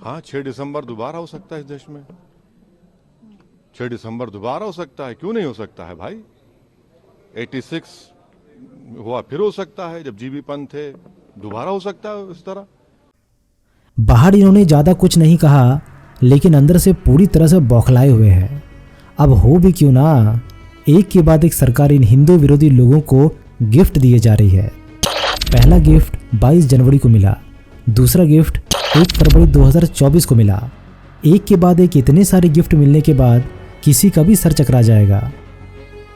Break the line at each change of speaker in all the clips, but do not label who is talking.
हाँ, 6 दिसंबर दोबारा हो सकता है इस देश में। 6 दिसंबर दोबारा हो सकता है, क्यों नहीं हो सकता है भाई। 86 हुआ, फिर हो सकता है, जब जीबी पंत थे, दोबारा हो सकता है इस तरह।
बाहर इन्होंने ज़्यादा कुछ नहीं कहा, लेकिन अंदर से पूरी तरह से बौखलाए हुए हैं। अब हो भी क्यों ना, एक के बाद एक सरकार इन हिंदू विरोधी लोगों को गिफ्ट दिए जा रही है। पहला गिफ्ट 22 जनवरी को मिला, दूसरा गिफ्ट 1 फरवरी 2024 को मिला। एक के बाद एक इतने सारे गिफ्ट मिलने के बाद किसी का भी सर चकरा जाएगा।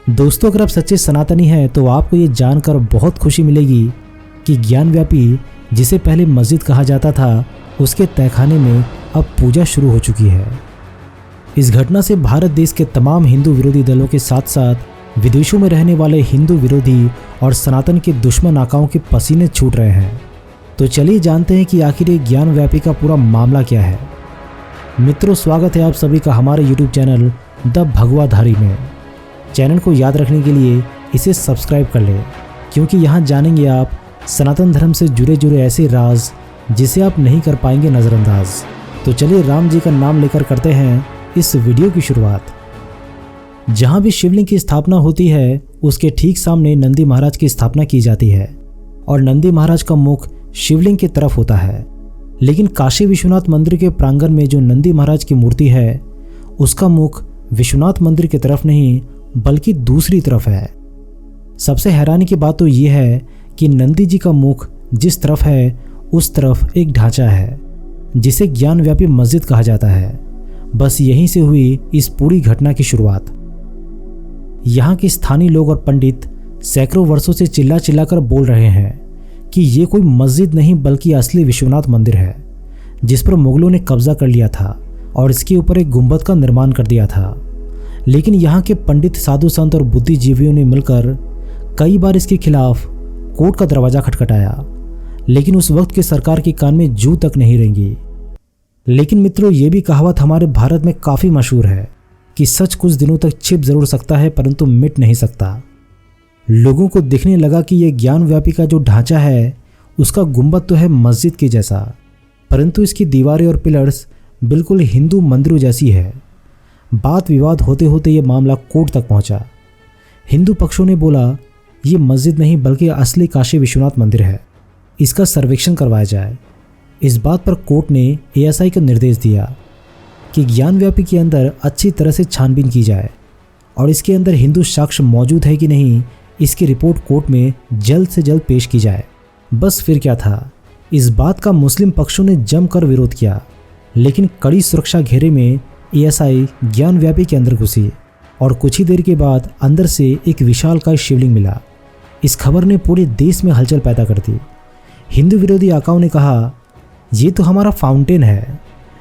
दोस्तों, अगर आप सच्चे सनातनी हैं तो आपको ये जानकर बहुत खुशी मिलेगी कि ज्ञानव्यापी, जिसे पहले मस्जिद कहा जाता था, उसके तहखाने में अब पूजा शुरू हो चुकी है। इस घटना से भारत देश के तमाम हिंदू विरोधी दलों के साथ साथ विदेशों में रहने वाले हिंदू विरोधी और सनातन के दुश्मन आकाओं के पसीने छूट रहे हैं। तो चलिए जानते हैं कि आखिर ये ज्ञानव्यापी का पूरा मामला क्या है। मित्रों, स्वागत है आप सभी का हमारे YouTube चैनल द भगवाधारी में। चैनल को याद रखने के लिए इसे सब्सक्राइब कर लें, क्योंकि यहाँ जानेंगे आप सनातन धर्म से जुड़े ऐसे राज जिसे आप नहीं कर पाएंगे नज़रअंदाज। तो चलिए राम जी का नाम लेकर करते हैं इस वीडियो की शुरुआत। जहाँ भी शिवलिंग की स्थापना होती है, उसके ठीक सामने नंदी महाराज की स्थापना की जाती है और नंदी महाराज का मुख शिवलिंग की तरफ होता है। लेकिन काशी विश्वनाथ मंदिर के प्रांगण में जो नंदी महाराज की मूर्ति है, उसका मुख विश्वनाथ मंदिर की तरफ नहीं बल्कि दूसरी तरफ है। सबसे हैरानी की बात तो यह है कि नंदी जी का मुख जिस तरफ है, उस तरफ एक ढांचा है जिसे ज्ञानव्यापी मस्जिद कहा जाता है। बस यहीं से हुई इस पूरी घटना की शुरुआत। यहाँ के स्थानीय लोग और पंडित सैकड़ों वर्षों से चिल्ला चिल्लाकर बोल रहे हैं कि ये कोई मस्जिद नहीं बल्कि असली विश्वनाथ मंदिर है, जिस पर मुगलों ने कब्जा कर लिया था और इसके ऊपर एक गुंबद का निर्माण कर दिया था। लेकिन यहाँ के पंडित, साधु संत और बुद्धिजीवियों ने मिलकर कई बार इसके खिलाफ कोर्ट का दरवाजा खटखटाया, लेकिन उस वक्त के सरकार के कान में जू तक नहीं रेंगी। लेकिन मित्रों, ये भी कहावत हमारे भारत में काफ़ी मशहूर है कि सच कुछ दिनों तक छिप जरूर सकता है परंतु मिट नहीं सकता। लोगों को दिखने लगा कि यह ज्ञानव्यापी का जो ढांचा है, उसका गुंबद तो है मस्जिद के जैसा, परंतु इसकी दीवारें और पिलर्स बिल्कुल हिंदू मंदिरों जैसी है। बात विवाद होते होते ये मामला कोर्ट तक पहुंचा। हिंदू पक्षों ने बोला ये मस्जिद नहीं बल्कि असली काशी विश्वनाथ मंदिर है, इसका सर्वेक्षण करवाया जाए। इस बात पर कोर्ट ने ASI को निर्देश दिया कि ज्ञानव्यापी के अंदर अच्छी तरह से छानबीन की जाए और इसके अंदर हिंदू साक्ष्य मौजूद है कि नहीं, इसकी रिपोर्ट कोर्ट में जल्द से जल्द पेश की जाए। बस फिर क्या था, इस बात का मुस्लिम पक्षों ने जमकर विरोध किया, लेकिन कड़ी सुरक्षा घेरे में ASI ज्ञानव्यापी के अंदर घुसी और कुछ ही देर के बाद अंदर से एक विशालकाय शिवलिंग मिला। इस खबर ने पूरे देश में हलचल पैदा कर दी। हिंदू विरोधी आकाओं ने कहा ये तो हमारा फाउंटेन है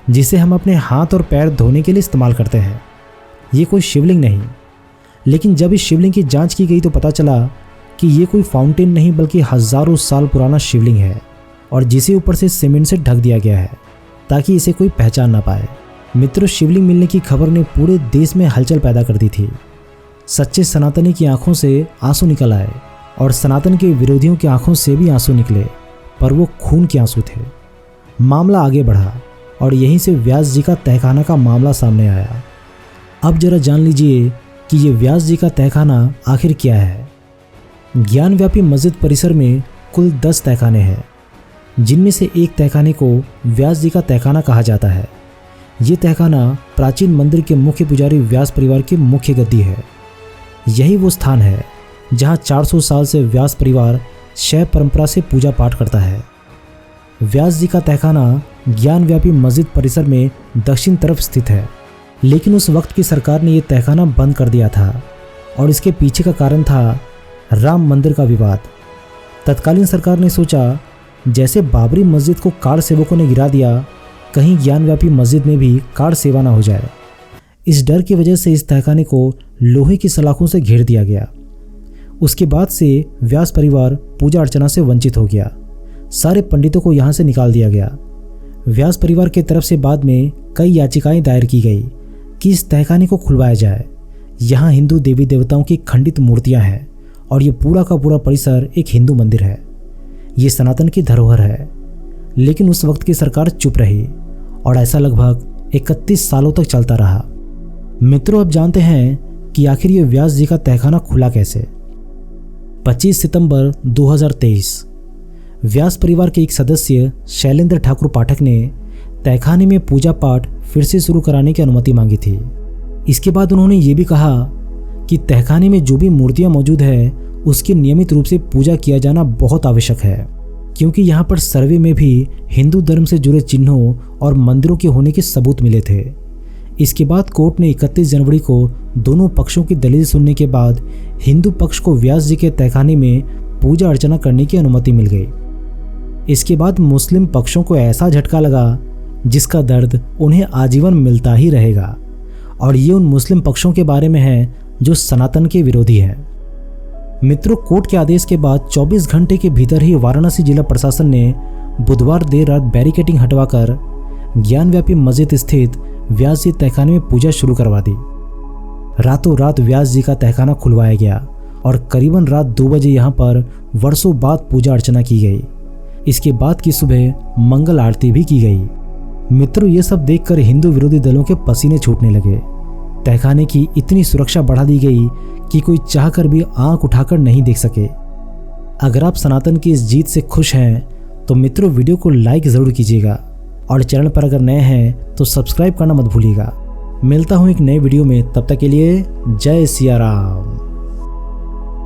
जिसे हम अपने हाथ और पैर धोने के लिए इस्तेमाल करते हैं, ये कोई शिवलिंग नहीं। लेकिन जब इस शिवलिंग की जांच की गई तो पता चला कि ये कोई फाउंटेन नहीं बल्कि हज़ारों साल पुराना शिवलिंग है और जिसे ऊपर से सीमेंट से ढक दिया गया है ताकि इसे कोई पहचान ना पाए। मित्रों, शिवलिंग मिलने की खबर ने पूरे देश में हलचल पैदा कर दी थी। सच्चे सनातनी की आंखों से आंसू निकल आए और सनातन के विरोधियों की आंखों से भी आंसू निकले, पर वो खून के आंसू थे। मामला आगे बढ़ा और यहीं से व्यास जी का तहखाना का मामला सामने आया। अब जरा जान लीजिए कि ये व्यास जी का तहखाना आखिर क्या है। ज्ञानव्यापी मस्जिद परिसर में कुल 10 तहखाने हैं, जिनमें से एक तहखाने को व्यास जी का तहखाना कहा जाता है। ये तहखाना प्राचीन मंदिर के मुख्य पुजारी व्यास परिवार की मुख्य गद्दी है। यही वो स्थान है जहाँ 400 साल से व्यास परिवार शैव परंपरा से पूजा पाठ करता है। व्यास जी का तहखाना ज्ञानव्यापी मस्जिद परिसर में दक्षिण तरफ स्थित है, लेकिन उस वक्त की सरकार ने यह तहखाना बंद कर दिया था और इसके पीछे का कारण था राम मंदिर का विवाद। तत्कालीन सरकार ने सोचा जैसे बाबरी मस्जिद को कार सेवकों ने गिरा दिया, कहीं ज्ञानव्यापी मस्जिद में भी कार सेवा ना हो जाए। इस डर की वजह से इस तहखाने को लोहे की सलाखों से घेर दिया गया। उसके बाद से व्यास परिवार पूजा अर्चना से वंचित हो गया। सारे पंडितों को यहाँ से निकाल दिया गया। व्यास परिवार की तरफ से बाद में कई याचिकाएं दायर की गई कि इस तहखाने को खुलवाया जाए। यहाँ हिंदू देवी देवताओं की खंडित मूर्तियाँ हैं और ये पूरा का पूरा परिसर एक हिंदू मंदिर है। ये सनातन की धरोहर है। लेकिन उस वक्त की सरकार चुप रही और ऐसा लगभग 31 सालों तक चलता रहा। मित्रों, अब जानते हैं कि आखिर ये व्यास जी का तहखाना खुला कैसे। 25 सितंबर 2023 व्यास परिवार के एक सदस्य शैलेंद्र ठाकुर पाठक ने तहखाने में पूजा पाठ फिर से शुरू कराने की अनुमति मांगी थी। इसके बाद उन्होंने ये भी कहा कि तहखाने में जो भी मूर्तियां मौजूद है उसकी नियमित रूप से पूजा किया जाना बहुत आवश्यक है, क्योंकि यहाँ पर सर्वे में भी हिंदू धर्म से जुड़े चिन्हों और मंदिरों के होने के सबूत मिले थे। इसके बाद कोर्ट ने 31 जनवरी को दोनों पक्षों की दलील सुनने के बाद हिंदू पक्ष को व्यास जी के तहखाने में पूजा अर्चना करने की अनुमति मिल गई। इसके बाद मुस्लिम पक्षों को ऐसा झटका लगा जिसका दर्द उन्हें आजीवन मिलता ही रहेगा, और ये उन मुस्लिम पक्षों के बारे में है जो सनातन के विरोधी हैं। मित्रों, कोर्ट के आदेश के बाद 24 घंटे के भीतर ही वाराणसी जिला प्रशासन ने बुधवार देर रात बैरिकेडिंग हटवाकर ज्ञानव्यापी मस्जिद स्थित व्यास जी तहखाने में पूजा शुरू करवा दी। रातों रात व्यास जी का तहखाना खुलवाया गया और करीबन रात 2 बजे यहाँ पर वर्षों बाद पूजा अर्चना की गई। इसके बाद की सुबह मंगल आरती भी की गई। मित्रों, ये सब देखकर हिंदू विरोधी दलों के पसीने छूटने लगे। तहखाने की इतनी सुरक्षा बढ़ा दी गई कि कोई चाहकर भी आंख उठाकर नहीं देख सके। अगर आप सनातन की इस जीत से खुश हैं तो मित्रों वीडियो को लाइक ज़रूर कीजिएगा और चैनल पर अगर नए हैं तो सब्सक्राइब करना मत भूलिएगा। मिलता हूँ एक नए वीडियो में, तब तक के लिए जय सिया राम।